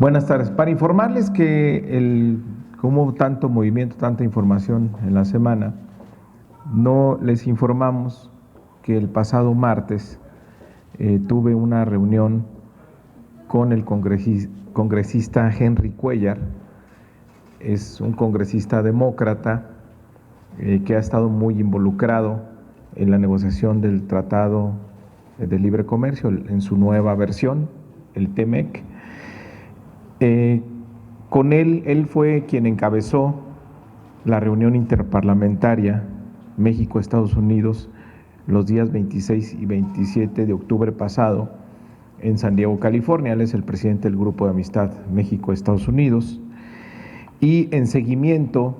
Buenas tardes. Para informarles que como hubo tanto movimiento, tanta información en la semana, no les informamos que el pasado martes tuve una reunión con el congresista Henry Cuellar. Es un congresista demócrata que ha estado muy involucrado en la negociación del Tratado de Libre Comercio en su nueva versión, el TEMEC. Con él fue quien encabezó la reunión interparlamentaria México-Estados Unidos los días 26 y 27 de octubre pasado en San Diego, California. Él es el presidente del Grupo de Amistad México-Estados Unidos. Y en seguimiento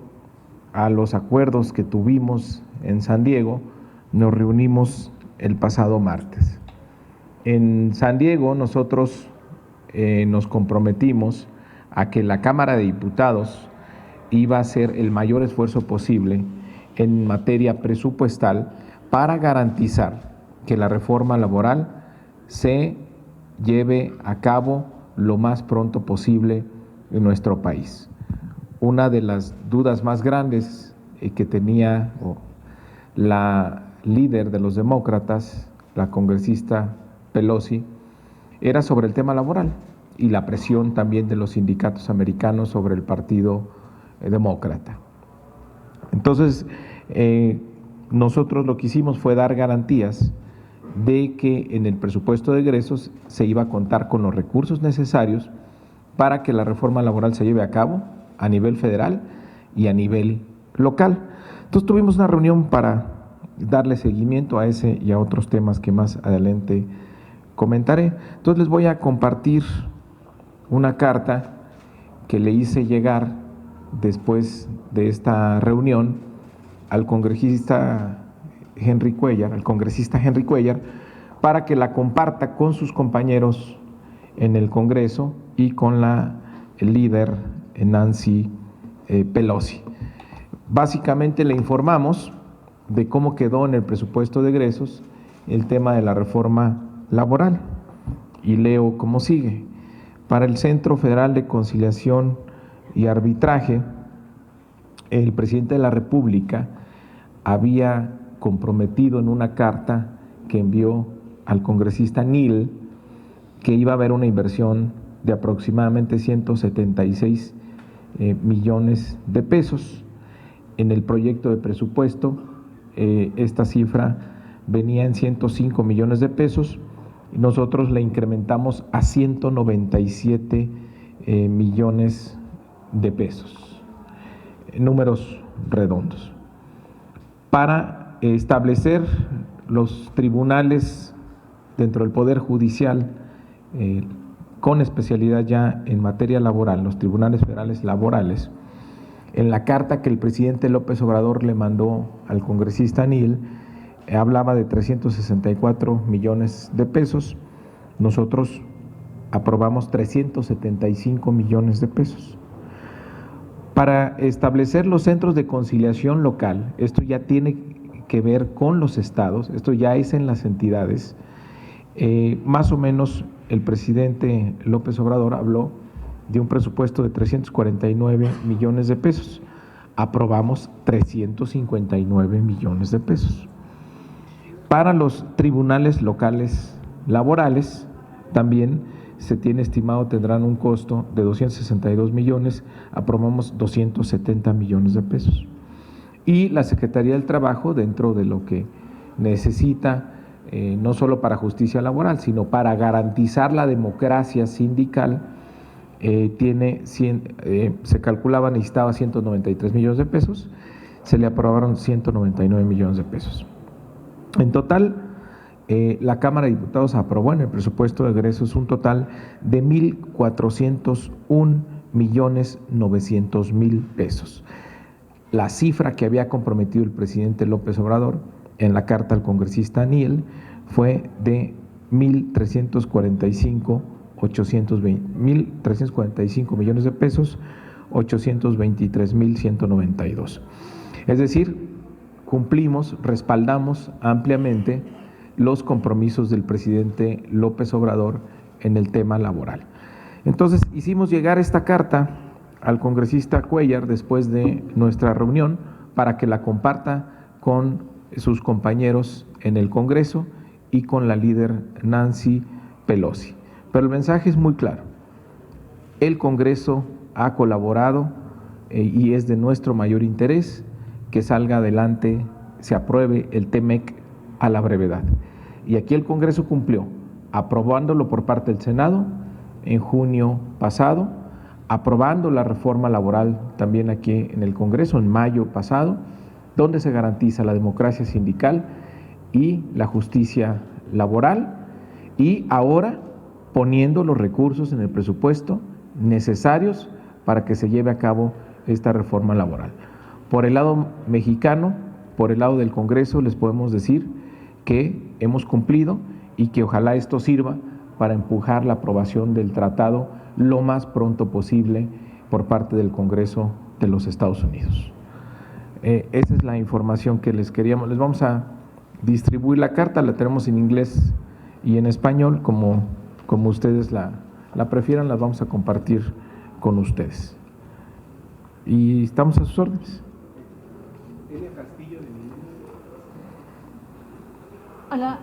a los acuerdos que tuvimos en San Diego, nos reunimos el pasado martes. En San Diego nosotros nos comprometimos a que la Cámara de Diputados iba a hacer el mayor esfuerzo posible en materia presupuestal para garantizar que la reforma laboral se lleve a cabo lo más pronto posible en nuestro país. Una de las dudas más grandes que tenía la líder de los demócratas, la congresista Pelosi, era sobre el tema laboral y la presión también de los sindicatos americanos sobre el Partido Demócrata. Entonces, nosotros lo que hicimos fue dar garantías de que en el presupuesto de egresos se iba a contar con los recursos necesarios para que la reforma laboral se lleve a cabo a nivel federal y a nivel local. Entonces tuvimos una reunión para darle seguimiento a ese y a otros temas que más adelante comentaré. Entonces les voy a compartir una carta que le hice llegar después de esta reunión al congresista Henry Cuellar, para que la comparta con sus compañeros en el Congreso y con la líder Nancy Pelosi. Básicamente le informamos de cómo quedó en el presupuesto de egresos el tema de la reforma laboral y leo como sigue. Para el Centro Federal de Conciliación y Arbitraje, el presidente de la República había comprometido en una carta que envió al congresista Neal que iba a haber una inversión de aproximadamente 176 millones de pesos. En el proyecto de presupuesto, esta cifra venía en 105 millones de pesos. Nosotros le incrementamos a 197 millones de pesos, números redondos, para establecer los tribunales dentro del Poder Judicial con especialidad ya en materia laboral, los tribunales federales laborales. En la carta que el presidente López Obrador le mandó al congresista Neal, hablaba de 364 millones de pesos, nosotros aprobamos 375 millones de pesos. Para establecer los centros de conciliación local, esto ya tiene que ver con los estados, esto ya es en las entidades, más o menos el presidente López Obrador habló de un presupuesto de 349 millones de pesos, aprobamos 359 millones de pesos. Para los tribunales locales laborales, también se tiene estimado tendrán un costo de 262 millones, aprobamos 270 millones de pesos. Y la Secretaría del Trabajo, dentro de lo que necesita, no solo para justicia laboral, sino para garantizar la democracia sindical, se calculaba necesitaba 193 millones de pesos, se le aprobaron 199 millones de pesos. En total, la Cámara de Diputados aprobó en el presupuesto de egresos un total de 1,401,900,000 pesos. La cifra que había comprometido el presidente López Obrador en la carta al congresista Neal fue de 1,345 millones de pesos, 823,192. Es decir, cumplimos, respaldamos ampliamente los compromisos del presidente López Obrador en el tema laboral. Entonces hicimos llegar esta carta al congresista Cuéllar después de nuestra reunión para que la comparta con sus compañeros en el Congreso y con la líder Nancy Pelosi. Pero el mensaje es muy claro. El Congreso ha colaborado y es de nuestro mayor interés que salga adelante, se apruebe el TEMEC a la brevedad. Y aquí el Congreso cumplió, aprobándolo por parte del Senado en junio pasado, aprobando la reforma laboral también aquí en el Congreso en mayo pasado, donde se garantiza la democracia sindical y la justicia laboral, y ahora poniendo los recursos en el presupuesto necesarios para que se lleve a cabo esta reforma laboral. Por el lado mexicano, por el lado del Congreso, les podemos decir que hemos cumplido y que ojalá esto sirva para empujar la aprobación del tratado lo más pronto posible por parte del Congreso de los Estados Unidos. Esa es la información que les queríamos. Les vamos a distribuir la carta, la tenemos en inglés y en español, como ustedes la prefieran, las vamos a compartir con ustedes. Y estamos a sus órdenes. Hola.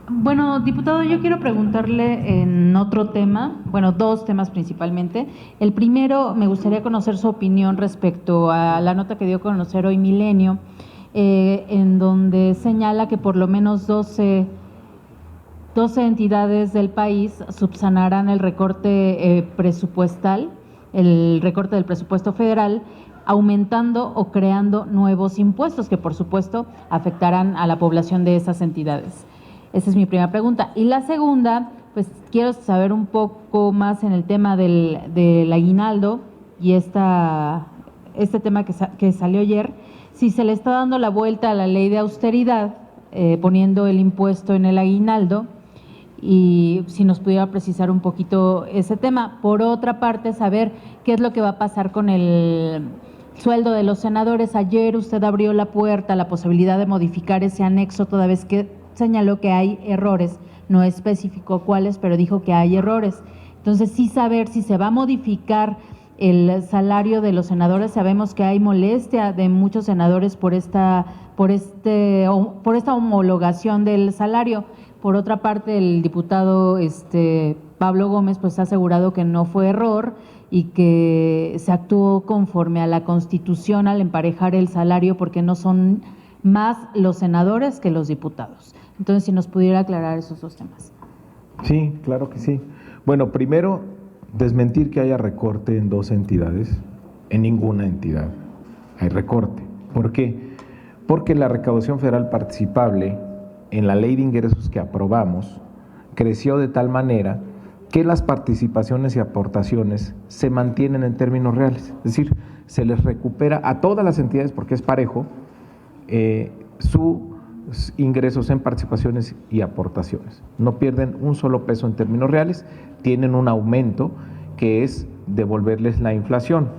Bueno, diputado, yo quiero preguntarle en otro tema, bueno, dos temas principalmente. El primero, me gustaría conocer su opinión respecto a la nota que dio a conocer hoy Milenio, en donde señala que por lo menos 12 entidades del país subsanarán el recorte presupuestal, el recorte del presupuesto federal, aumentando o creando nuevos impuestos que por supuesto afectarán a la población de esas entidades. Esa es mi primera pregunta. Y la segunda, pues quiero saber un poco más en el tema del aguinaldo y este tema que salió ayer, si se le está dando la vuelta a la ley de austeridad, poniendo el impuesto en el aguinaldo, y si nos pudiera precisar un poquito ese tema. Por otra parte, saber qué es lo que va a pasar con el sueldo de los senadores. Ayer usted abrió la puerta a la posibilidad de modificar ese anexo, toda vez que señaló que hay errores, no especificó cuáles, pero dijo que hay errores. Entonces, sí saber si se va a modificar el salario de los senadores. Sabemos que hay molestia de muchos senadores por esta homologación del salario. Por otra parte, el diputado Pablo Gómez pues ha asegurado que no fue error y que se actuó conforme a la Constitución al emparejar el salario, porque no son más los senadores que los diputados. Entonces, si nos pudiera aclarar esos dos temas. Sí, claro que sí. Bueno, primero, desmentir que haya recorte en 12 entidades. En ninguna entidad hay recorte. ¿Por qué? Porque la recaudación federal participable en la ley de ingresos que aprobamos creció de tal manera que las participaciones y aportaciones se mantienen en términos reales. Es decir, se les recupera a todas las entidades, porque es parejo, sus ingresos en participaciones y aportaciones. No pierden un solo peso en términos reales, tienen un aumento que es devolverles la inflación,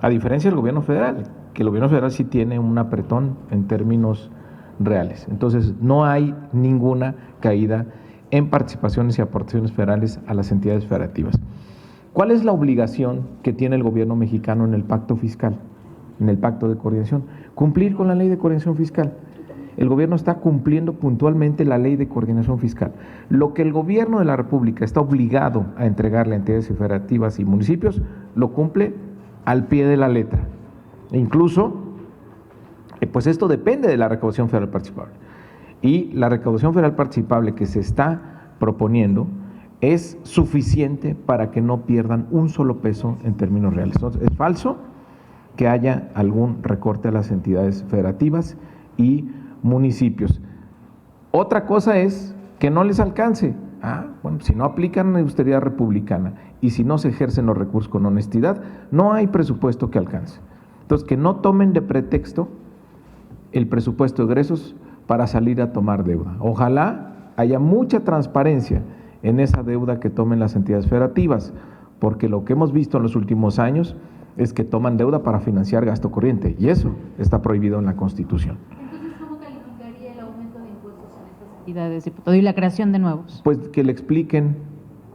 a diferencia del gobierno federal, que el gobierno federal sí tiene un apretón en términos reales. Entonces, no hay ninguna caída en participaciones y aportaciones federales a las entidades federativas. ¿Cuál es la obligación que tiene el gobierno mexicano en el pacto fiscal, en el pacto de coordinación? Cumplir con la ley de coordinación fiscal. El gobierno está cumpliendo puntualmente la ley de coordinación fiscal. Lo que el gobierno de la República está obligado a entregarle a entidades federativas y municipios, lo cumple al pie de la letra. E incluso, pues esto depende de la recaudación federal participable. Y la recaudación federal participable que se está proponiendo es suficiente para que no pierdan un solo peso en términos reales. Entonces, es falso que haya algún recorte a las entidades federativas y municipios. Otra cosa es que no les alcance. Bueno, si no aplican la austeridad republicana y si no se ejercen los recursos con honestidad, no hay presupuesto que alcance. Entonces, que no tomen de pretexto el presupuesto de egresos para salir a tomar deuda. Ojalá haya mucha transparencia en esa deuda que tomen las entidades federativas, porque lo que hemos visto en los últimos años es que toman deuda para financiar gasto corriente, y eso está prohibido en la Constitución. Entonces, ¿cómo calificaría el aumento de impuestos en estas entidades, diputado, y la creación de nuevos? Pues que le expliquen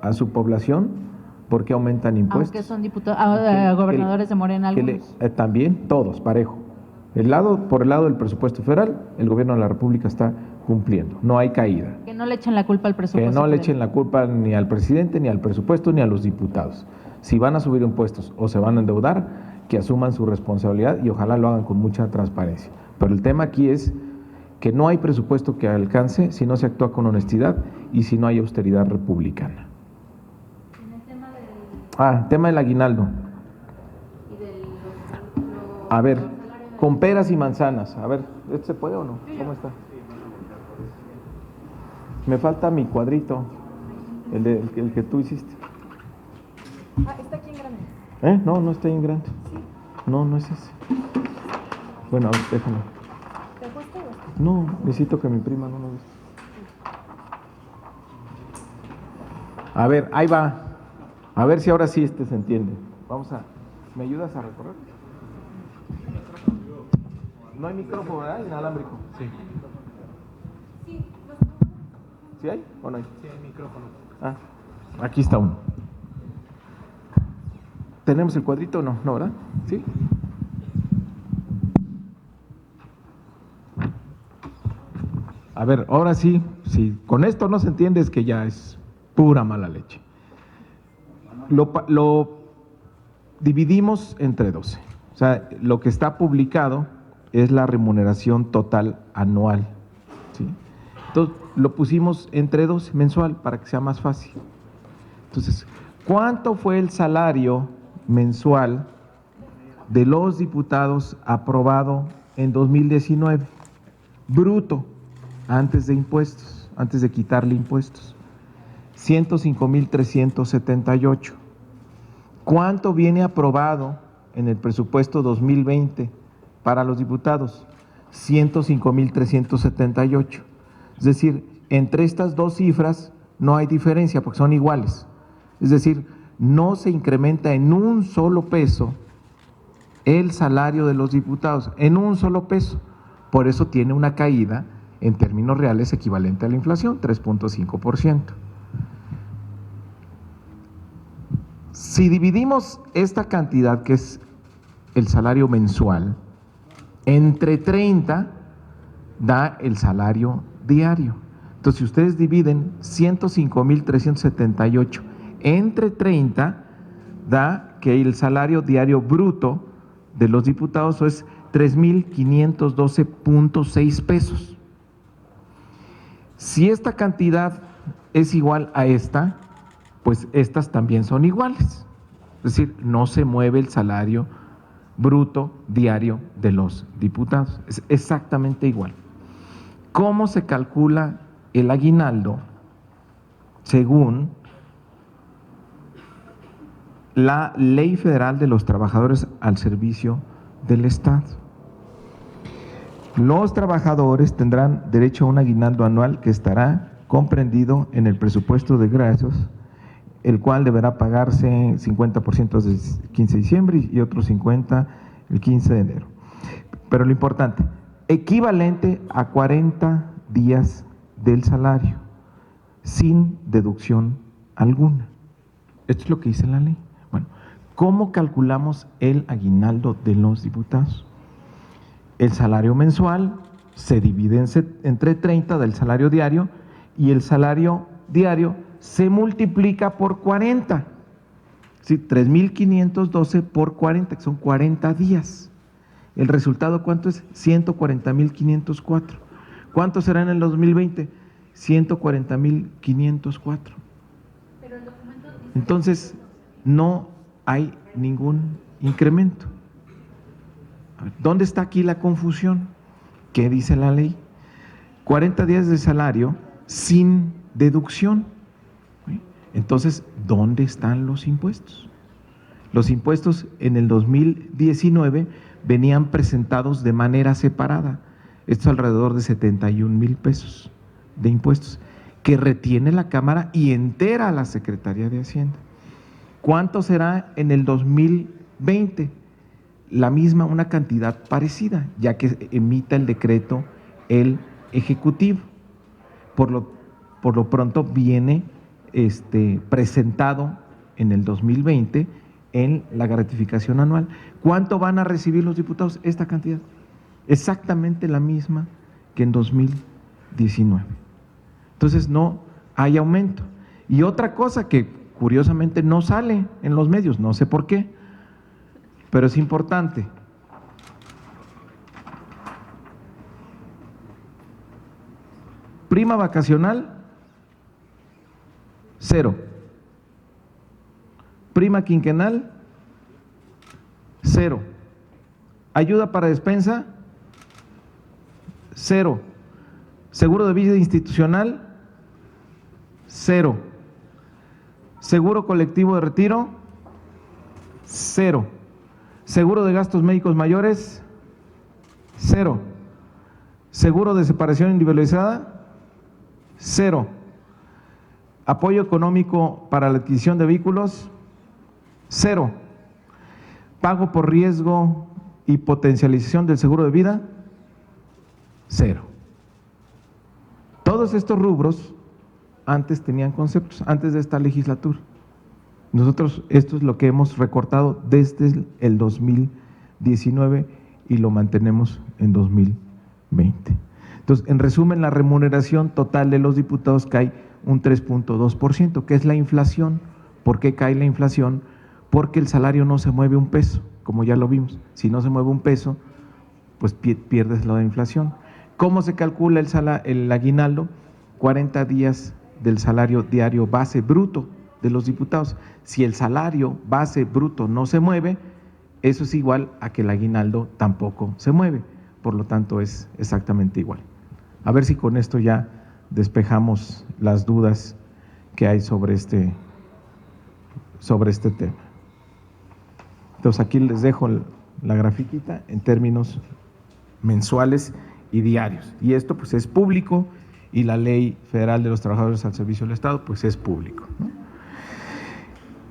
a su población ¿Por qué aumentan impuestos? Aunque son diputados, gobernadores de Morena algunos. También todos, parejo. Por el lado del presupuesto federal, el gobierno de la República está cumpliendo, no hay caída. Que no le echen la culpa al presupuesto. Que no le federal. echen la culpa ni al presidente, ni al presupuesto, ni a los diputados. Si van a subir impuestos o se van a endeudar, que asuman su responsabilidad y ojalá lo hagan con mucha transparencia. Pero el tema aquí es que no hay presupuesto que alcance si no se actúa con honestidad y si no hay austeridad republicana. Tema del aguinaldo. A ver, con peras y manzanas. A ver, ¿este se puede o no? ¿Cómo está? Me falta mi cuadrito, el que tú hiciste. Está aquí en grande. No, no está ahí en grande. No, no es ese. Bueno, déjame. ¿Te fuiste? No, necesito que mi prima no lo vea. A ver, ahí va. A ver si ahora sí se entiende. ¿Me ayudas a recorrer? No hay micrófono, ¿verdad? Inalámbrico. Sí. ¿Sí hay o no hay? Sí, hay micrófono. Aquí está uno. ¿Tenemos el cuadrito o no? No, ¿verdad? Sí. A ver, ahora sí, si con esto no se entiende es que ya es pura mala leche. Lo dividimos entre 12. O sea, lo que está publicado es la remuneración total anual, ¿sí? Entonces, lo pusimos entre 12 mensual para que sea más fácil. Entonces, ¿cuánto fue el salario mensual de los diputados aprobado en 2019? Bruto, antes de impuestos, antes de quitarle impuestos. 105,378. ¿Cuánto viene aprobado en el presupuesto 2020 para los diputados? 105,378. Es decir, entre estas dos cifras no hay diferencia porque son iguales. Es decir, no se incrementa en un solo peso el salario de los diputados, en un solo peso. Por eso tiene una caída en términos reales equivalente a la inflación, 3.5%. Si dividimos esta cantidad, que es el salario mensual, entre 30, da el salario diario. Entonces, si ustedes dividen 105,378 entre 30, da que el salario diario bruto de los diputados es 3,512.6 pesos. Si esta cantidad es igual a esta, pues estas también son iguales. Es decir, no se mueve el salario bruto diario de los diputados. Es exactamente igual. ¿Cómo se calcula el aguinaldo? Según la Ley Federal de los Trabajadores al Servicio del Estado. Los trabajadores tendrán derecho a un aguinaldo anual que estará comprendido en el presupuesto de egresos, el cual deberá pagarse 50% el 15 de diciembre y otros 50% el 15 de enero. Pero lo importante, equivalente a 40 días del salario, sin deducción alguna. Esto es lo que dice la ley. Bueno, ¿cómo calculamos el aguinaldo de los diputados? El salario mensual se divide entre 30 del salario diario y el salario diario se multiplica por 40. Sí, 3,512 por 40, que son 40 días. ¿El resultado cuánto es? 140,504. ¿Cuánto será en el 2020? 140,504. Entonces, no hay ningún incremento. ¿Dónde está aquí la confusión? ¿Qué dice la ley? 40 días de salario sin deducción. Entonces, ¿dónde están los impuestos? Los impuestos en el 2019 venían presentados de manera separada. Esto es alrededor de 71,000 pesos de impuestos que retiene la Cámara y entera la Secretaría de Hacienda. ¿Cuánto será en el 2020? La misma, una cantidad parecida, ya que emita el decreto el Ejecutivo. Por lo pronto viene presentado en el 2020 en la gratificación anual. ¿Cuánto van a recibir los diputados? Esta cantidad, exactamente la misma que en 2019. Entonces no hay aumento. Y otra cosa que curiosamente no sale en los medios, no sé por qué, pero es importante. Prima vacacional, 0. Prima quinquenal, 0. Ayuda para despensa, 0. Seguro de vida institucional, 0. Seguro colectivo de retiro, 0. Seguro de gastos médicos mayores, 0. Seguro de separación individualizada, 0. Apoyo económico para la adquisición de vehículos, 0. Pago por riesgo y potencialización del seguro de vida, 0. Todos estos rubros antes tenían conceptos, antes de esta legislatura. Nosotros esto es lo que hemos recortado desde el 2019 y lo mantenemos en 2020. Entonces, en resumen, la remuneración total de los diputados cae un 3.2%, que es la inflación. ¿Por qué cae la inflación? Porque el salario no se mueve un peso, como ya lo vimos. Si no se mueve un peso, pues pierdes la inflación. ¿Cómo se calcula el aguinaldo? 40 días del salario diario base bruto de los diputados. Si el salario base bruto no se mueve, eso es igual a que el aguinaldo tampoco se mueve. Por lo tanto, es exactamente igual. A ver si con esto ya despejamos las dudas que hay sobre este tema. Entonces, aquí les dejo la grafiquita en términos mensuales y diarios. Y esto pues es público y la Ley Federal de los Trabajadores al Servicio del Estado pues es público, ¿no?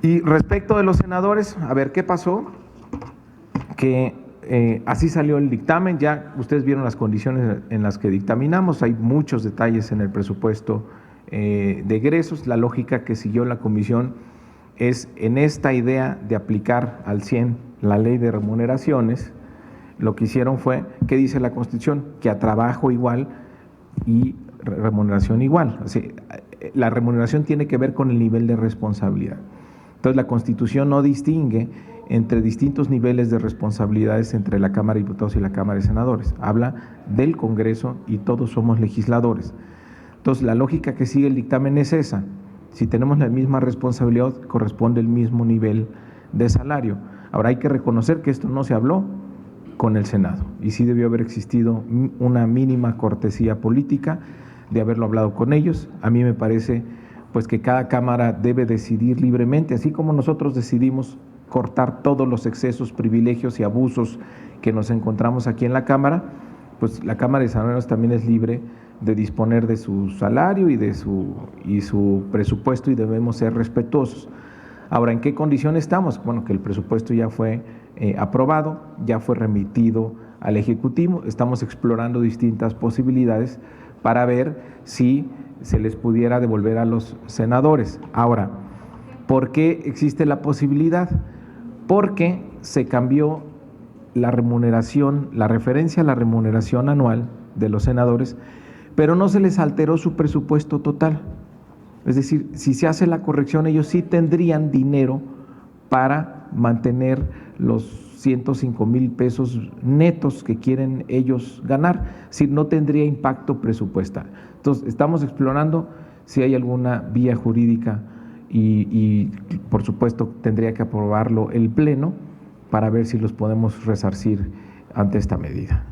Y respecto de los senadores, a ver qué pasó, que así salió el dictamen. Ya ustedes vieron las condiciones en las que dictaminamos, hay muchos detalles en el presupuesto de egresos. La lógica que siguió la comisión es en esta idea de aplicar al 100 la ley de remuneraciones. Lo que hicieron fue, ¿qué dice la Constitución? Que a trabajo igual y remuneración igual. O sea, la remuneración tiene que ver con el nivel de responsabilidad. Entonces, la Constitución no distingue entre distintos niveles de responsabilidades entre la Cámara de Diputados y la Cámara de Senadores. Habla del Congreso y todos somos legisladores. Entonces, la lógica que sigue el dictamen es esa. Si tenemos la misma responsabilidad, corresponde el mismo nivel de salario. Ahora, hay que reconocer que esto no se habló con el Senado y sí debió haber existido una mínima cortesía política de haberlo hablado con ellos. A mí me parece pues que cada Cámara debe decidir libremente, así como nosotros decidimos cortar todos los excesos, privilegios y abusos que nos encontramos aquí en la Cámara, pues la Cámara de Senadores también es libre de disponer de su salario y de su presupuesto, y debemos ser respetuosos. Ahora, ¿en qué condición estamos? Bueno, que el presupuesto ya fue aprobado, ya fue remitido al Ejecutivo, estamos explorando distintas posibilidades para ver si se les pudiera devolver a los senadores. Ahora, ¿por qué existe la posibilidad? Porque se cambió la remuneración, la referencia a la remuneración anual de los senadores, pero no se les alteró su presupuesto total. Es decir, si se hace la corrección, ellos sí tendrían dinero para mantener los 105,000 pesos netos que quieren ellos ganar, es decir, no tendría impacto presupuestal. Entonces, estamos explorando si hay alguna vía jurídica y por supuesto tendría que aprobarlo el Pleno para ver si los podemos resarcir ante esta medida.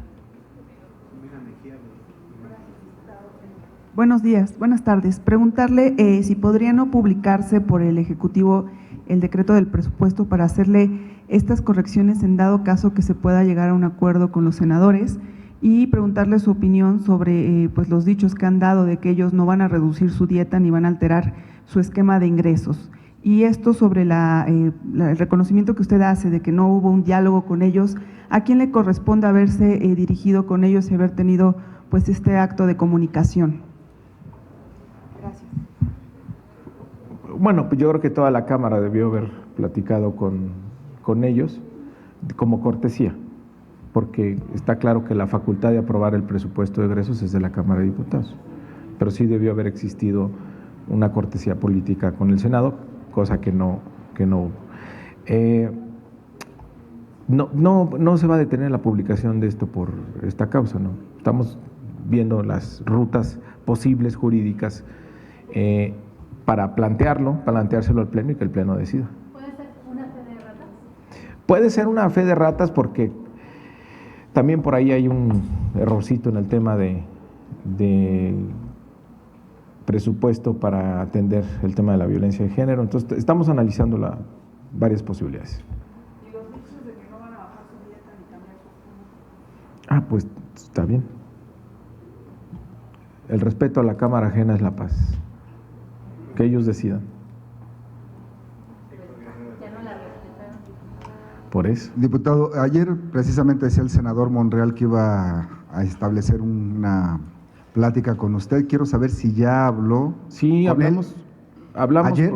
Buenos días, buenas tardes. Preguntarle si podría no publicarse por el Ejecutivo el decreto del presupuesto para hacerle estas correcciones en dado caso que se pueda llegar a un acuerdo con los senadores, y preguntarle su opinión sobre pues los dichos que han dado de que ellos no van a reducir su dieta ni van a alterar su esquema de ingresos. Y esto sobre el reconocimiento que usted hace de que no hubo un diálogo con ellos, ¿a quién le corresponde haberse dirigido con ellos y haber tenido pues este acto de comunicación? Gracias. Bueno, pues yo creo que toda la Cámara debió haber platicado con ellos como cortesía, porque está claro que la facultad de aprobar el presupuesto de egresos es de la Cámara de Diputados, pero sí debió haber existido una cortesía política con el Senado, cosa que no hubo. No se va a detener la publicación de esto por esta causa, ¿no? Estamos viendo las rutas posibles jurídicas para planteárselo al Pleno y que el Pleno decida. ¿Puede ser una fe de ratas? Puede ser una fe de ratas porque también por ahí hay un errorcito en el tema de presupuesto para atender el tema de la violencia de género. Entonces, estamos analizando varias posibilidades. ¿Y los dichos de que no van a bajar su dieta ni cambiar sus Ah, pues está bien. El respeto a la cámara ajena es la paz. Que ellos decidan. Ya no la respetaron. Por eso. Diputado, ayer precisamente decía el senador Monreal que iba a establecer una plática con usted. Quiero saber si ya habló. Sí, con él. hablamos ¿Ayer?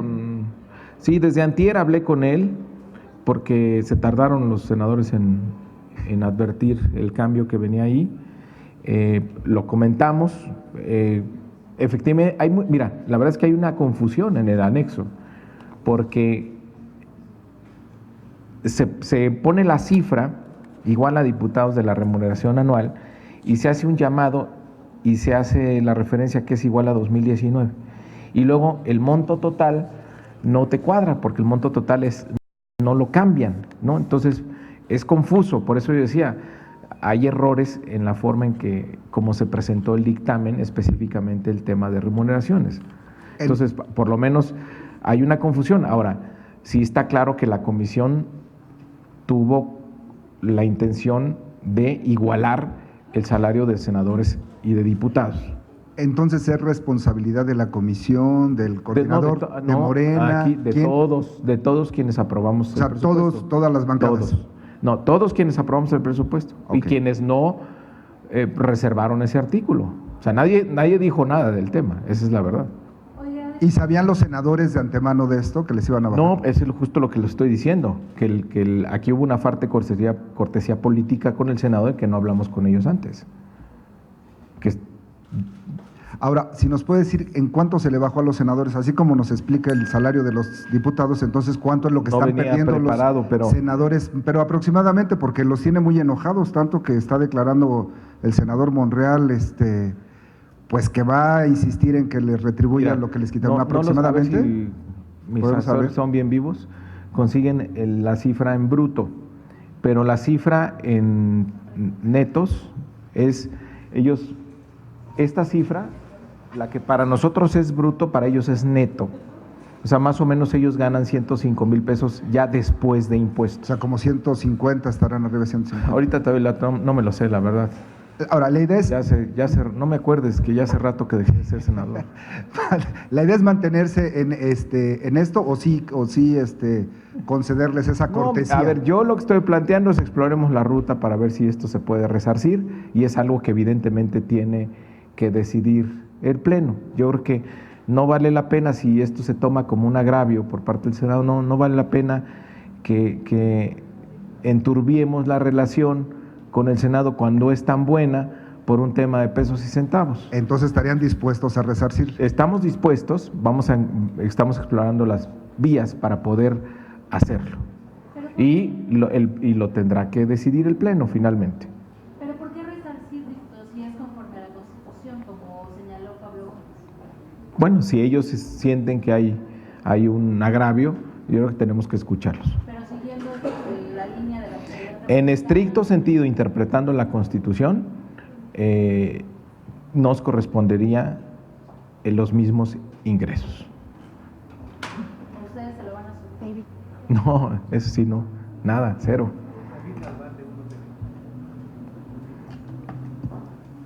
Sí, desde antier hablé con él porque se tardaron los senadores en advertir el cambio que venía ahí. Lo comentamos. Efectivamente, mira, la verdad es que hay una confusión en el anexo, porque se pone la cifra igual a diputados de la remuneración anual y se hace un llamado y se hace la referencia que es igual a 2019. Y luego el monto total no te cuadra, porque el monto total no lo cambian, ¿no? Entonces es confuso, por eso yo decía, hay errores en la forma en que, como se presentó el dictamen, específicamente el tema de remuneraciones. Entonces, por lo menos hay una confusión. Ahora, sí está claro que la comisión tuvo la intención de igualar el salario de senadores y de diputados. Entonces, ¿es responsabilidad de la comisión, del coordinador, de Morena? Aquí, de ¿quién? todos quienes aprobamos O sea, el presupuesto. todas las bancadas. Todos. No, todos quienes aprobamos el presupuesto y Ok. quienes no reservaron ese artículo. O sea, nadie dijo nada del tema, esa es la verdad. Oye, ¿Y sabían los senadores de antemano de esto, que les iban a bajar? No, es justo lo que le estoy diciendo, que aquí hubo una falta de cortesía política con el Senado de que no hablamos con ellos antes. Ahora, si nos puede decir en cuánto se le bajó a los senadores, así como nos explica el salario de los diputados, entonces cuánto es lo que No están venía perdiendo preparado, los senadores, pero aproximadamente, porque los tiene muy enojados, tanto que está declarando el senador Monreal, pues que va a insistir en que les retribuya lo que les quitaron aproximadamente. No lo sabes, si mis ¿Podemos asesores saber? son bien vivos, consiguen la cifra en bruto, pero la cifra en netos es, esta cifra, la que para nosotros es bruto, para ellos es neto. O sea, más o menos ellos ganan 105,000 pesos ya después de O impuestos. sea, como 150 estarán arriba de 150. Ahorita todavía no me lo sé, la verdad. Ahora, la idea es, No me acuerdes que ya hace rato que dejé de ser senador. la idea es mantenerse en esto o sí concederles esa No, cortesía. a ver, yo lo que estoy planteando es exploremos la ruta para ver si esto se puede resarcir y es algo que evidentemente tiene que decidir el Pleno. Yo creo que no vale la pena, si esto se toma como un agravio por parte del Senado, no vale la pena que enturbiemos la relación con el Senado cuando es tan buena por un tema de pesos y centavos. Entonces estarían dispuestos a resarcir. Estamos dispuestos, estamos explorando las vías para poder hacerlo y lo tendrá que decidir el Pleno finalmente. ¿Pero por qué resarcir si es conforme a la Constitución, como señaló Pablo? Bueno, si ellos sienten que hay un agravio, yo creo que tenemos que escucharlos. Pero siguiendo la línea de la En estricto sentido, interpretando la Constitución, nos correspondería los mismos ingresos. ¿Ustedes se lo van a subir? No, eso sí, no, nada, cero.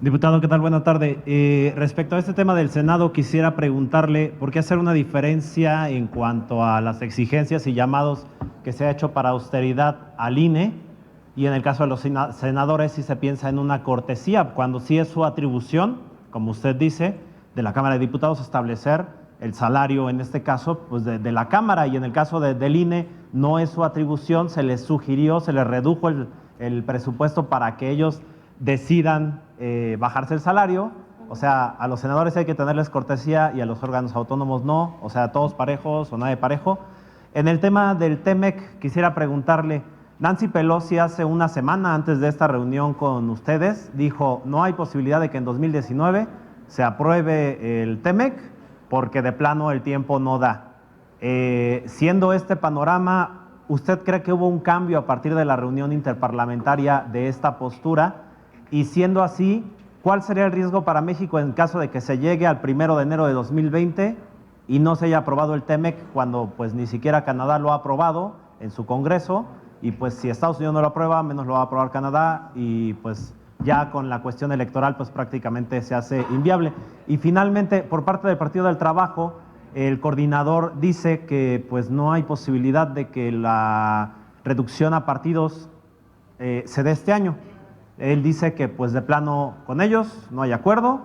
Diputado, ¿qué tal? Buena tarde. Respecto a este tema del Senado, quisiera preguntarle por qué hacer una diferencia en cuanto a las exigencias y llamados que se ha hecho para austeridad al INE, y en el caso de los senadores si se piensa en una cortesía, cuando sí es su atribución, como usted dice, de la Cámara de Diputados establecer el salario, en este caso, pues de la Cámara, y en el caso del INE no es su atribución, se les sugirió, se les redujo el presupuesto para que ellos decidan bajarse el salario. O sea, a los senadores hay que tenerles cortesía y a los órganos autónomos no, o sea, todos parejos o nadie parejo. En el tema del TEMEC, quisiera preguntarle, Nancy Pelosi hace una semana antes de esta reunión con ustedes dijo, no hay posibilidad de que en 2019 se apruebe el TEMEC porque de plano el tiempo no da. Siendo este panorama, ¿usted cree que hubo un cambio a partir de la reunión interparlamentaria de esta postura? Y siendo así, ¿cuál sería el riesgo para México en caso de que se llegue al 1 de enero de 2020 y no se haya aprobado el TEMEC cuando pues ni siquiera Canadá lo ha aprobado en su Congreso? Y pues si Estados Unidos no lo aprueba, menos lo va a aprobar Canadá, y pues ya con la cuestión electoral pues prácticamente se hace inviable. Y finalmente, por parte del Partido del Trabajo, el coordinador dice que pues no hay posibilidad de que la reducción a partidos se dé este año. Él dice que pues de plano con ellos no hay acuerdo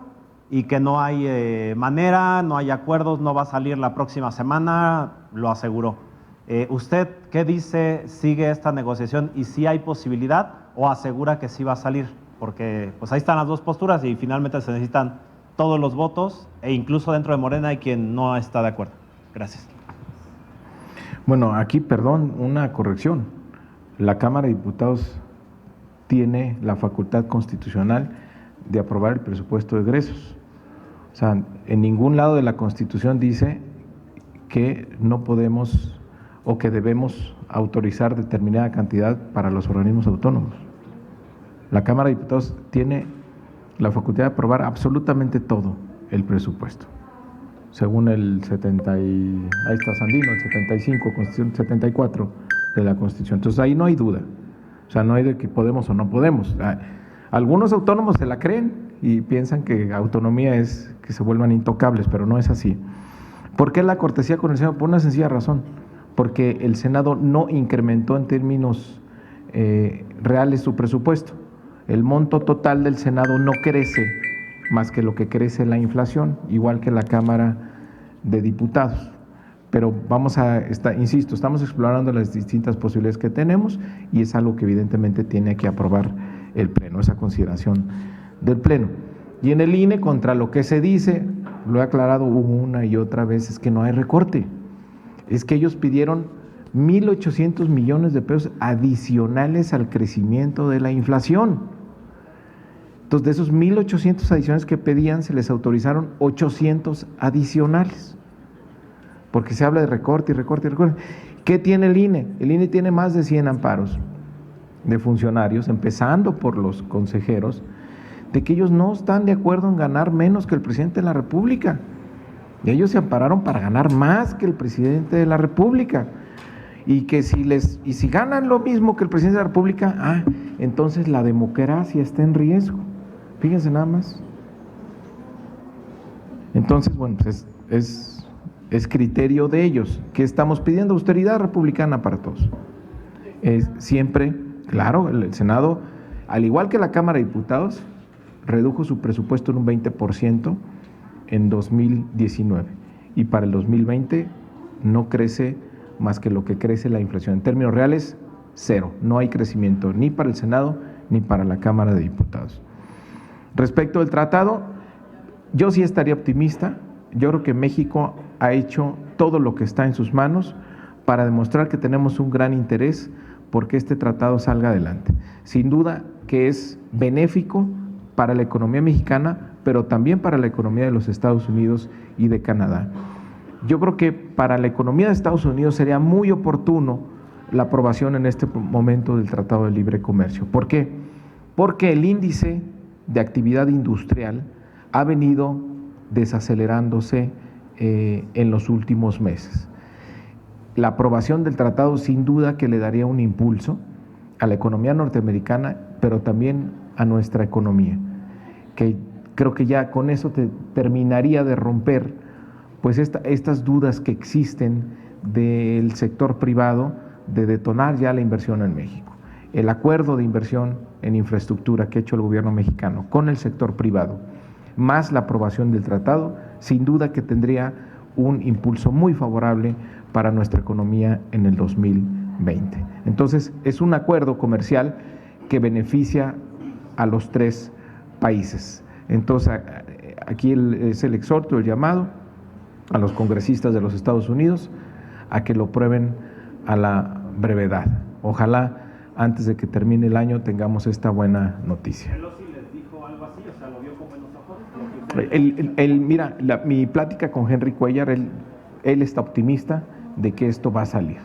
y que no hay manera, no hay acuerdos, no va a salir la próxima semana, lo aseguró. ¿Usted qué dice? ¿Sigue esta negociación y si hay posibilidad o asegura que sí va a salir? Porque pues ahí están las dos posturas y finalmente se necesitan todos los votos, e incluso dentro de Morena hay quien no está de acuerdo. Gracias. Bueno, aquí, perdón, una corrección. La Cámara de Diputados tiene la facultad constitucional de aprobar el presupuesto de egresos. O sea, en ningún lado de la Constitución dice que no podemos o que debemos autorizar determinada cantidad para los organismos autónomos. La Cámara de Diputados tiene la facultad de aprobar absolutamente todo el presupuesto, según el 70 ahí está Sandino, el 75, Constitución 74 de la Constitución. Entonces ahí no hay duda, o sea, no hay de que podemos o no podemos. Algunos autónomos se la creen y piensan que autonomía es que se vuelvan intocables, pero no es así. ¿Por qué la cortesía con el Senado? Por una sencilla razón, porque el Senado no incrementó en términos reales su presupuesto. El monto total del Senado no crece más que lo que crece la inflación, igual que la Cámara de Diputados. Pero insisto, estamos explorando las distintas posibilidades que tenemos y es algo que evidentemente tiene que aprobar el Pleno, esa consideración del Pleno. Y en el INE, contra lo que se dice, lo he aclarado una y otra vez, es que no hay recorte. Es que ellos pidieron 1,800 millones de pesos adicionales al crecimiento de la inflación. Entonces, de esos 1,800 adicionales que pedían, se les autorizaron 800 adicionales, porque se habla de recorte y recorte y recorte. ¿Qué tiene el INE? El INE tiene más de 100 amparos de funcionarios, empezando por los consejeros, de que ellos no están de acuerdo en ganar menos que el presidente de la República. Y ellos se ampararon para ganar más que el presidente de la República. Y que si ganan lo mismo que el presidente de la República, entonces la democracia está en riesgo. Fíjense nada más. Entonces, bueno, pues es criterio de ellos. ¿Qué estamos pidiendo? Austeridad republicana para todos. Siempre, claro, el Senado, al igual que la Cámara de Diputados, redujo su presupuesto en un 20% en 2019. Y para el 2020 no crece más que lo que crece la inflación. En términos reales, cero. No hay crecimiento ni para el Senado ni para la Cámara de Diputados. Respecto del tratado, yo sí estaría optimista. Yo creo que México ha hecho todo lo que está en sus manos para demostrar que tenemos un gran interés porque este tratado salga adelante. Sin duda que es benéfico para la economía mexicana, pero también para la economía de los Estados Unidos y de Canadá. Yo creo que para la economía de Estados Unidos sería muy oportuno la aprobación en este momento del Tratado de Libre Comercio. ¿Por qué? Porque el índice de actividad industrial ha venido desacelerándose en los últimos meses. La aprobación del tratado sin duda que le daría un impulso a la economía norteamericana, pero también a nuestra economía, que creo que ya con eso terminaría de romper pues estas dudas que existen del sector privado de detonar ya la inversión en México. El acuerdo de inversión en infraestructura que ha hecho el gobierno mexicano con el sector privado, más la aprobación del tratado, sin duda que tendría un impulso muy favorable para nuestra economía en el 2020. Entonces, es un acuerdo comercial que beneficia a los tres países. Entonces, aquí es el exhorto, el llamado a los congresistas de los Estados Unidos a que lo prueben a la brevedad. Ojalá antes de que termine el año tengamos esta buena noticia. ¿Pelosi les dijo algo así? O sea, ¿lo vio con buenos ojos? Mira, mi plática con Henry Cuellar, él está optimista de que esto va a salir.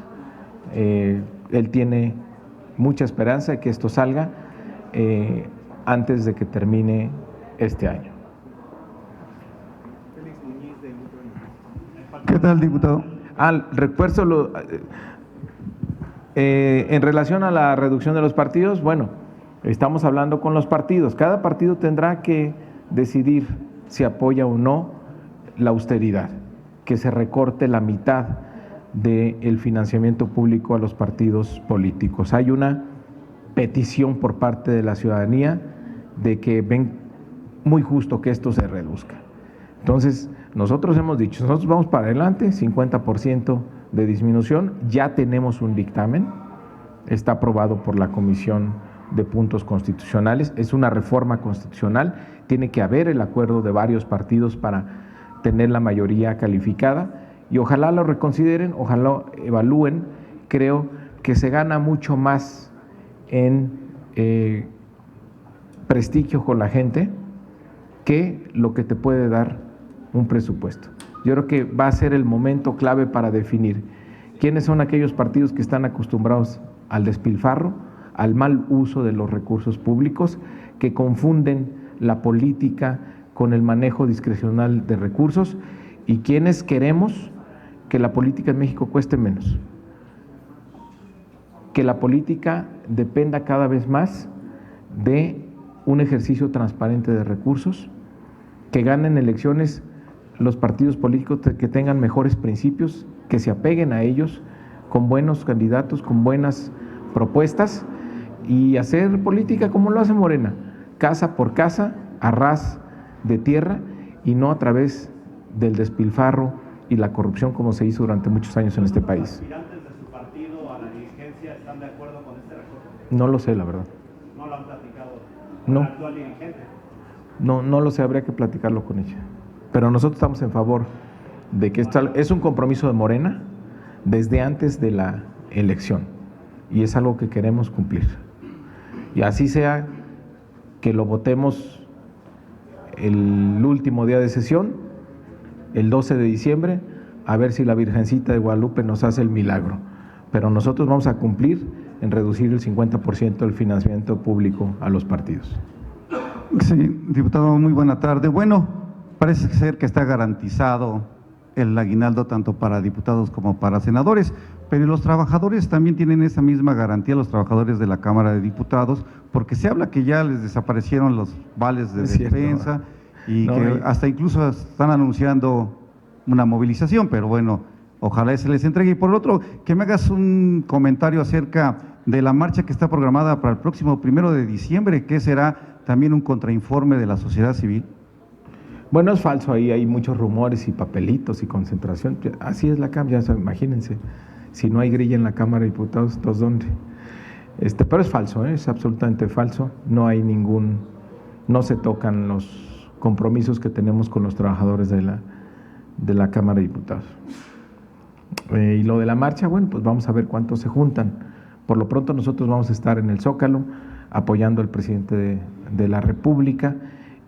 Él tiene mucha esperanza de que esto salga antes de que termine este año. ¿Qué tal, diputado? Refuerzo en relación a la reducción de los partidos, bueno, estamos hablando con los partidos. Cada partido tendrá que decidir si apoya o no la austeridad, que se recorte la mitad del financiamiento público a los partidos políticos. Hay una petición por parte de la ciudadanía de que ven muy justo que esto se reduzca. Entonces, nosotros hemos dicho, nosotros vamos para adelante, 50% de disminución, ya tenemos un dictamen, está aprobado por la Comisión de Puntos Constitucionales, es una reforma constitucional, tiene que haber el acuerdo de varios partidos para tener la mayoría calificada y ojalá lo reconsideren, ojalá lo evalúen. Creo que se gana mucho más en prestigio con la gente que lo que te puede dar un presupuesto. Yo creo que va a ser el momento clave para definir quiénes son aquellos partidos que están acostumbrados al despilfarro, al mal uso de los recursos públicos, que confunden la política con el manejo discrecional de recursos y quienes queremos que la política en México cueste menos, que la política dependa cada vez más de un ejercicio transparente de recursos, que ganen elecciones los partidos políticos que tengan mejores principios, que se apeguen a ellos con buenos candidatos, con buenas propuestas y hacer política como lo hace Morena, casa por casa, a ras de tierra y no a través del despilfarro y la corrupción como se hizo durante muchos años en este país. ¿Los aspirantes de su partido a la dirigencia están de acuerdo con este recorte? No lo sé, la verdad. ¿No lo han platicado con No. la actual dirigente? No lo sé, habría que platicarlo con ella. Pero nosotros estamos en favor de que esto es un compromiso de Morena desde antes de la elección y es algo que queremos cumplir. Y así sea que lo votemos el último día de sesión, el 12 de diciembre, a ver si la Virgencita de Guadalupe nos hace el milagro. Pero nosotros vamos a cumplir en reducir el 50% del financiamiento público a los partidos. Sí, diputado, muy buena tarde. Bueno, parece ser que está garantizado el aguinaldo tanto para diputados como para senadores, pero los trabajadores también tienen esa misma garantía, los trabajadores de la Cámara de Diputados, porque se habla que ya les desaparecieron los vales de despensa y que hasta incluso están anunciando una movilización, pero bueno, ojalá se les entregue. Y por otro, que me hagas un comentario acerca de la marcha que está programada para el próximo 1 de diciembre, que será también un contrainforme de la sociedad civil. Bueno, es falso, ahí hay muchos rumores y papelitos y concentración. Así es la Cámara, imagínense, si no hay grilla en la Cámara de Diputados, ¿entonces dónde? Pero es falso, es absolutamente falso, no hay no se tocan los compromisos que tenemos con los trabajadores de la Cámara de Diputados. Y lo de la marcha, bueno, pues vamos a ver cuántos se juntan. Por lo pronto nosotros vamos a estar en el Zócalo apoyando al presidente de la República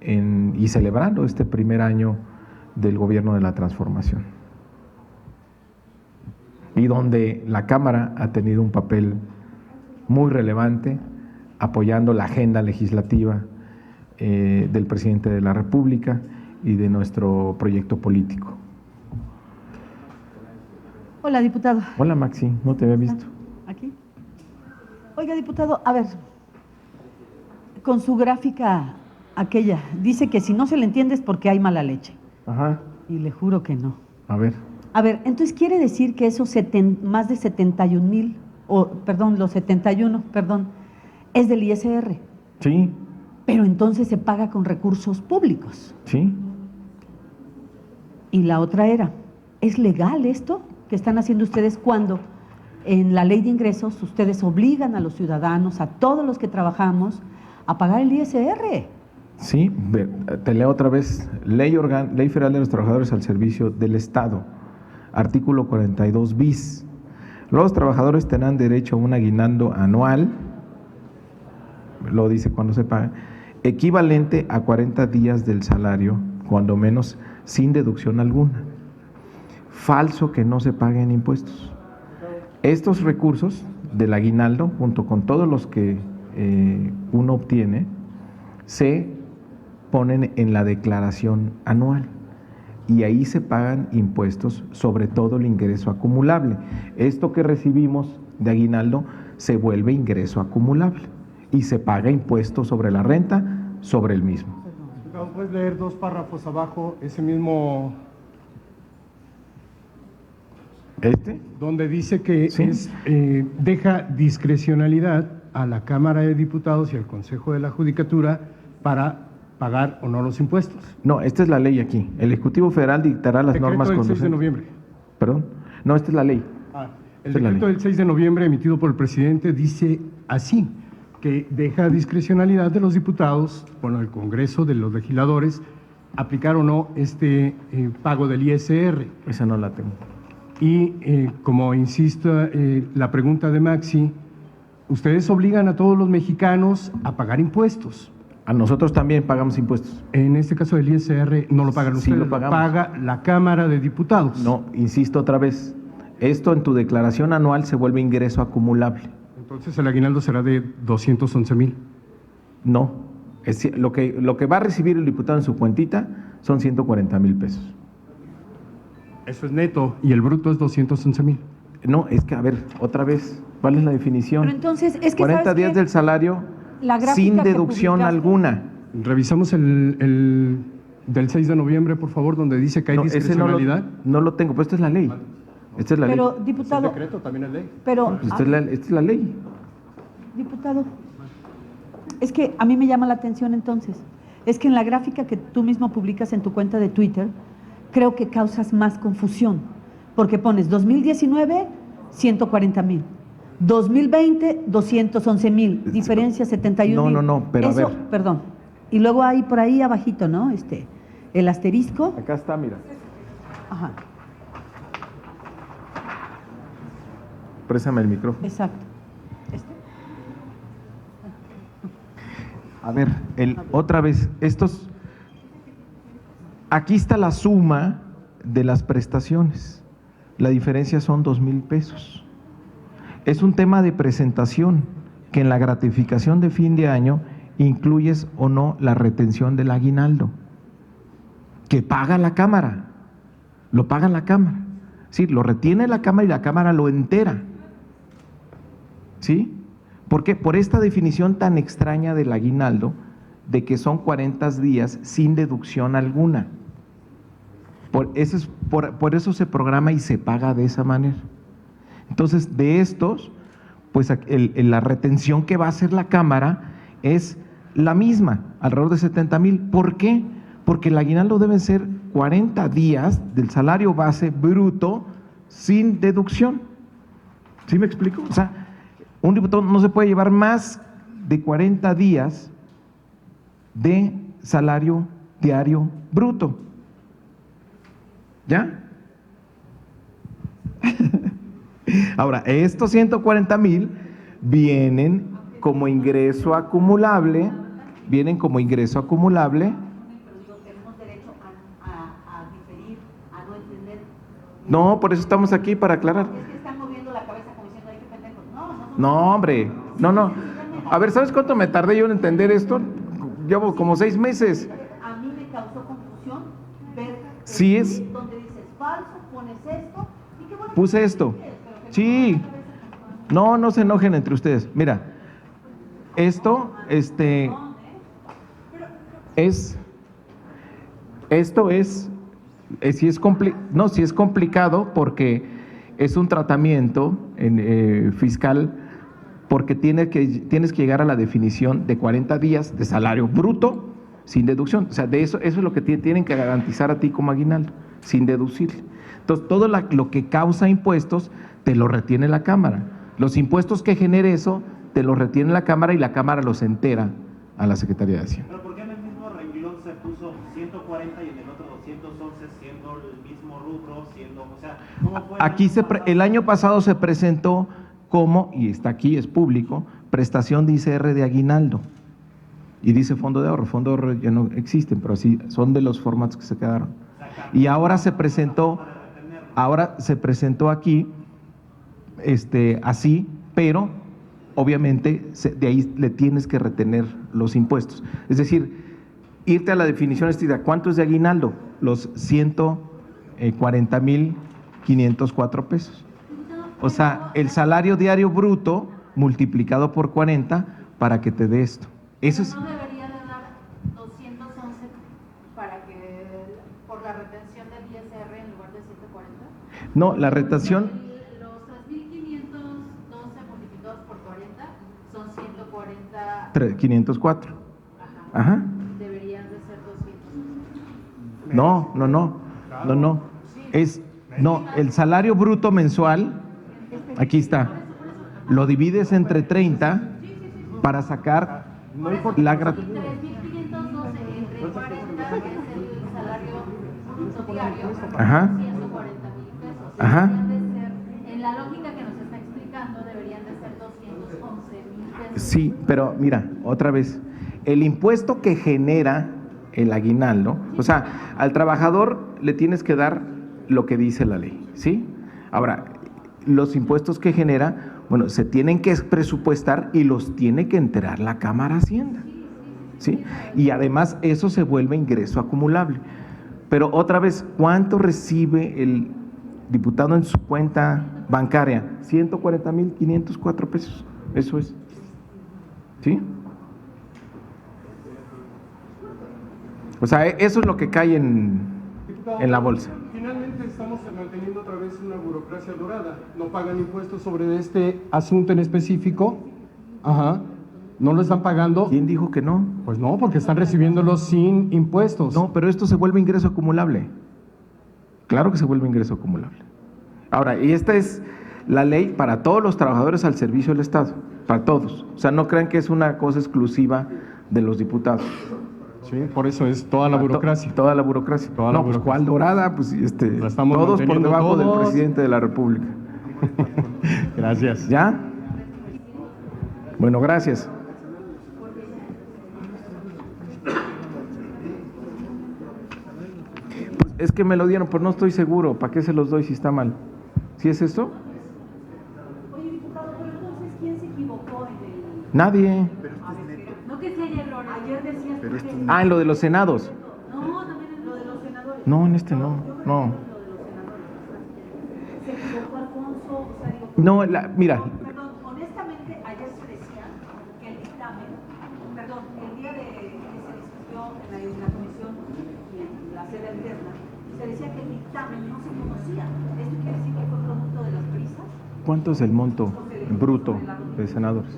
y celebrando este primer año del gobierno de la transformación. Y donde la Cámara ha tenido un papel muy relevante apoyando la agenda legislativa del presidente de la República y de nuestro proyecto político. Hola, diputado. Hola, Maxi, no te había visto. ¿Aquí? Oiga, diputado, a ver, con su gráfica aquella, dice que si no se le entiende es porque hay mala leche. Ajá. Y le juro que no. A ver. A ver, entonces quiere decir que esos más de 71,000, los 71, es del ISR. Sí. Pero entonces se paga con recursos públicos. Sí. Y la otra era, ¿Es legal esto que están haciendo ustedes cuando en la ley de ingresos ustedes obligan a los ciudadanos, a todos los que trabajamos, a pagar el ISR? Sí, te leo otra vez. Ley Federal de los Trabajadores al Servicio del Estado, artículo 42 bis. Los trabajadores tendrán derecho a un aguinaldo anual, lo dice cuando se paga, equivalente a 40 días del salario, cuando menos, sin deducción alguna. Falso que no se paguen impuestos. Estos recursos del aguinaldo, junto con todos los que uno obtiene, se ponen en la declaración anual y ahí se pagan impuestos, sobre todo el ingreso acumulable. Esto que recibimos de aguinaldo se vuelve ingreso acumulable y se paga impuesto sobre la renta, sobre el mismo. ¿Puedes leer 2 párrafos abajo ese mismo? Donde dice que ¿Sí? deja discrecionalidad a la Cámara de Diputados y al Consejo de la Judicatura para pagar o no los impuestos. No, esta es la ley aquí. El Ejecutivo Federal dictará las normas Decreto del 6 de conducentes. noviembre. ¿Perdón? No, esta es la ley. El decreto del 6 de noviembre emitido por el presidente dice así, que deja discrecionalidad de los diputados, bueno, el Congreso, de los legisladores, aplicar o no este pago del ISR. Esa no la tengo. Y como insisto, la pregunta de Maxi, ustedes obligan a todos los mexicanos a pagar impuestos. A nosotros también pagamos impuestos. En este caso del ISR no lo pagan Sí, ustedes, lo pagamos. paga la Cámara de Diputados. No, insisto otra vez, esto en tu declaración anual se vuelve ingreso acumulable. Entonces el aguinaldo será de 211,000. No, lo que va a recibir el diputado en su cuentita son 140,000 pesos. Eso es neto y el bruto es 211,000. No, es que, a ver, otra vez, ¿cuál es la definición? Pero entonces, es que 40 ¿sabes días qué? del salario La gráfica sin que deducción publicaste- alguna. Revisamos el del 6 de noviembre, por favor, donde dice que hay No, ese discrecionalidad. no lo tengo, pero esta es la ley. Esta es la Pero, ley. El diputado, decreto también es ley. pero, Esta es la ley. diputado, es que a mí me llama la atención entonces, es que en la gráfica que tú mismo publicas en tu cuenta de Twitter, creo que causas más confusión, porque pones 2019, 140,000, 2020, 211,000, diferencia 71,000. No, pero Eso, a ver. perdón, y luego hay por ahí abajito, ¿no? El asterisco. Acá está, mira. Ajá, Préstame el micrófono. exacto. A ver, otra vez, aquí está la suma de las prestaciones. La diferencia son 2,000 pesos. Es un tema de presentación, que en la gratificación de fin de año incluyes o no la retención del aguinaldo, que paga la Cámara, lo paga la Cámara. Sí, lo retiene la Cámara y la Cámara lo entera. ¿Sí? ¿Por qué? Por esta definición tan extraña del aguinaldo, de que son 40 días sin deducción alguna. Por eso se programa y se paga de esa manera. Entonces, de estos, pues la retención que va a hacer la Cámara es la misma, alrededor de 70,000. ¿Por qué? Porque el aguinaldo deben ser 40 días del salario base bruto sin deducción. ¿Sí me explico? O sea, un diputado no se puede llevar más de 40 días de salario diario bruto. ¿Ya? Ahora, estos 140,000 vienen como ingreso acumulable, No, por eso estamos aquí, para aclarar. No, hombre, no. A ver, ¿sabes cuánto me tardé yo en entender esto? Llevo como 6 meses. A mí me causó confusión ver Sí es. donde dices falso, pones esto, y qué bueno que Puse esto. Sí. No se enojen entre ustedes. Mira, esto sí es complicado porque es un tratamiento fiscal, porque tienes que llegar a la definición de 40 días de salario bruto sin deducción. O sea, de eso es lo que tienen que garantizar a ti como aguinaldo. sin deducirle. Entonces, todo lo que causa impuestos te lo retiene la Cámara. Los impuestos que genere eso te los retiene la Cámara y la Cámara los entera a la Secretaría de Hacienda. ¿Pero por qué en el mismo renglón se puso 140 y en el otro 211 siendo el mismo rubro, siendo, o sea, ¿cómo fue? Aquí el año pasado se presentó como, y está aquí, es público, prestación de ICR de aguinaldo. Y dice fondo de ahorro ya no existen, pero sí son de los formatos que se quedaron. Y ahora se presentó aquí así, pero obviamente de ahí le tienes que retener los impuestos. Es decir, irte a la definición estricta, ¿cuánto es de aguinaldo? Los 140,504 pesos. O sea, el salario diario bruto multiplicado por 40 para que te dé esto. Eso es. ¿No debería de dar 211 por la retención del ISR en lugar de 140? No, la retención. Los 3.512 multiplicados por 40 son 140. 504. Ajá. Deberían de ser 211. No. El salario bruto mensual, aquí está, lo divides entre 30 para sacar la gratuidad. 3.512 entre 40, que es el salario bruto diario, Ajá. 140,000 pesos. Ajá. Deberían de ser, en la lógica que nos está explicando, deberían de ser 211,000 pesos. Sí, pero mira, otra vez, el impuesto que genera el aguinaldo, o sea, al trabajador le tienes que dar lo que dice la ley, ¿sí? Ahora, los impuestos que genera, bueno, se tienen que presupuestar y los tiene que enterar la Cámara Hacienda, ¿sí? Y además eso se vuelve ingreso acumulable. Pero otra vez, ¿cuánto recibe el diputado en su cuenta bancaria? 140,504 pesos, eso es, ¿sí? O sea, eso es lo que cae en la bolsa. Finalmente estamos manteniendo otra vez una burocracia dorada. No pagan impuestos sobre este asunto en específico. Ajá. No lo están pagando. ¿Quién dijo que no? Pues no, porque están recibiéndolo sin impuestos. No, pero esto se vuelve ingreso acumulable. Claro que se vuelve ingreso acumulable. Ahora, y esta es la ley para todos los trabajadores al servicio del Estado, para todos. O sea, no crean que es una cosa exclusiva de los diputados. Sí, por eso es toda la burocracia. Toda la burocracia. Pues ¿cuál dorada? Pues la estamos todos por debajo todos. del presidente de la República. Gracias. ¿Ya? Bueno, gracias. Pues es que me lo dieron, pero no estoy seguro. ¿Para qué se los doy si está mal? ¿Sí es esto? Oye, diputado, pero entonces, ¿quién se equivocó en el...? Nadie. No que si hay error. Ayer decías que... En lo de los senados. No, también en lo de los senadores. No, en este no. No. ¿Se equivocó Alfonso? O sea, digo, No, mira. Perdón, honestamente, ayer se decía que el dictamen, perdón, el día de que se discutió en la comisión y en la sede alterna, se decía que el dictamen no se conocía. ¿Esto quiere decir que fue producto de las prisas? ¿Cuánto es el monto bruto de senadores?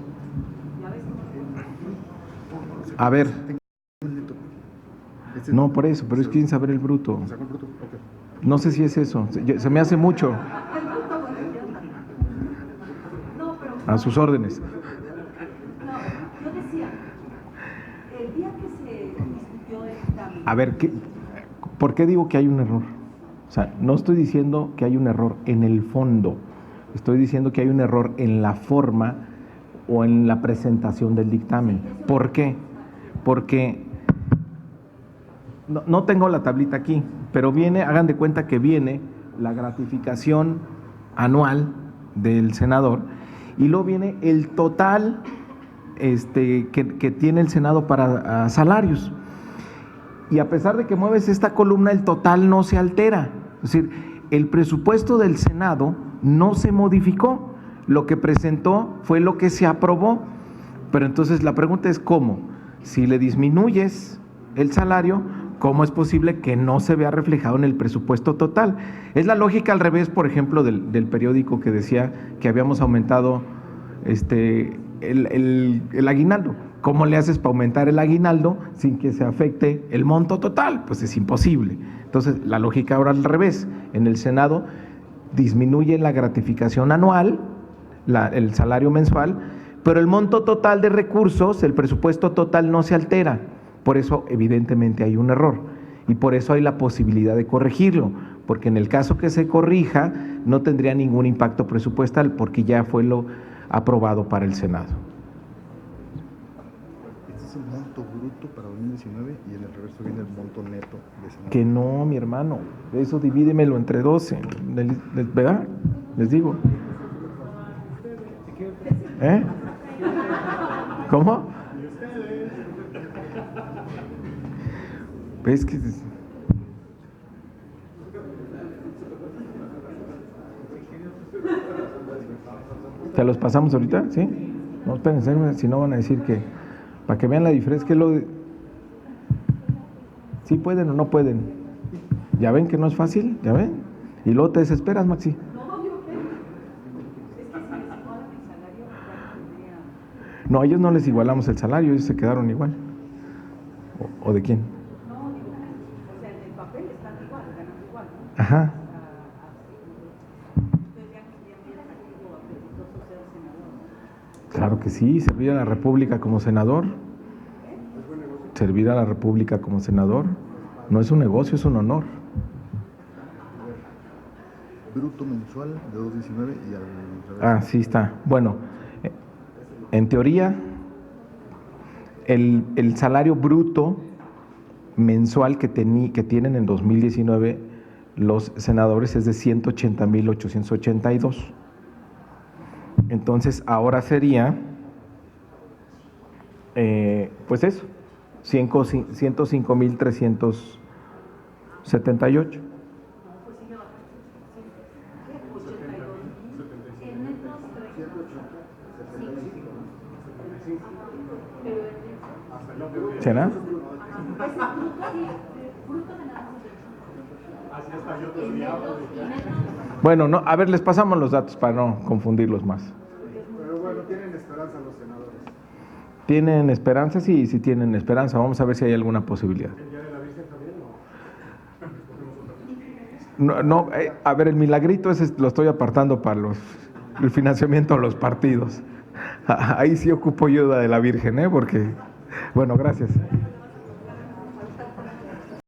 A ver. No, por eso, pero es que quieren saber el bruto. No sé si es eso. Se me hace mucho. A sus órdenes. No, yo decía, el día que se discutió el dictamen. A ver, ¿por qué digo que hay un error? O sea, no estoy diciendo que hay un error en el fondo. Estoy diciendo que hay un error en la forma o en la presentación del dictamen. ¿Por qué? Porque no tengo la tablita aquí, pero viene, hagan de cuenta que viene la gratificación anual del senador y luego viene el total que tiene el Senado para salarios. Y a pesar de que mueves esta columna, el total no se altera. Es decir, el presupuesto del Senado no se modificó. Lo que presentó fue lo que se aprobó. Pero entonces la pregunta es ¿cómo? Si le disminuyes el salario, ¿cómo es posible que no se vea reflejado en el presupuesto total? Es la lógica al revés, por ejemplo, del periódico que decía que habíamos aumentado el aguinaldo. ¿cómo le haces para aumentar el aguinaldo sin que se afecte el monto total? Pues es imposible. Entonces, la lógica ahora al revés. En el Senado disminuye la gratificación anual, el salario mensual, pero el monto total de recursos, el presupuesto total no se altera. Por eso, evidentemente, hay un error. Y por eso hay la posibilidad de corregirlo, porque en el caso que se corrija, no tendría ningún impacto presupuestal, porque ya fue lo aprobado para el Senado. Este es el monto bruto para 2019 y en el reverso viene el monto neto de Senado. Que no, mi hermano, eso divídemelo entre 12, ¿verdad? Les digo. ¿Eh? ¿Cómo? Es que... ¿Te los pasamos ahorita? ¿Sí? No, espérense, si no van a decir que... Para que vean la diferencia, que lo de... ¿Sí pueden o no pueden? ¿Ya ven que no es fácil? ¿Ya ven? Y luego te desesperas, Maxi. No, a ellos no les igualamos el salario, ellos se quedaron igual. ¿O de quién? Ajá. Claro que sí, servir a la República como senador. Servir a la República como senador no es un negocio, es un honor. Bruto mensual de 2.19 y al revés. Ah, sí está. Bueno, en teoría, el salario bruto mensual que tienen en 2019 los senadores es de 180,882. Entonces, ahora sería, pues eso, 105,378. ¿Será? Bueno, no, a ver, les pasamos los datos para no confundirlos más. Pero bueno, ¿tienen esperanza los senadores? ¿Tienen esperanza? Sí, sí tienen esperanza. Vamos a ver si hay alguna posibilidad. No, a ver, el milagrito ese lo estoy apartando para el financiamiento de los partidos. Ahí sí ocupo ayuda de la Virgen, porque... Bueno, gracias.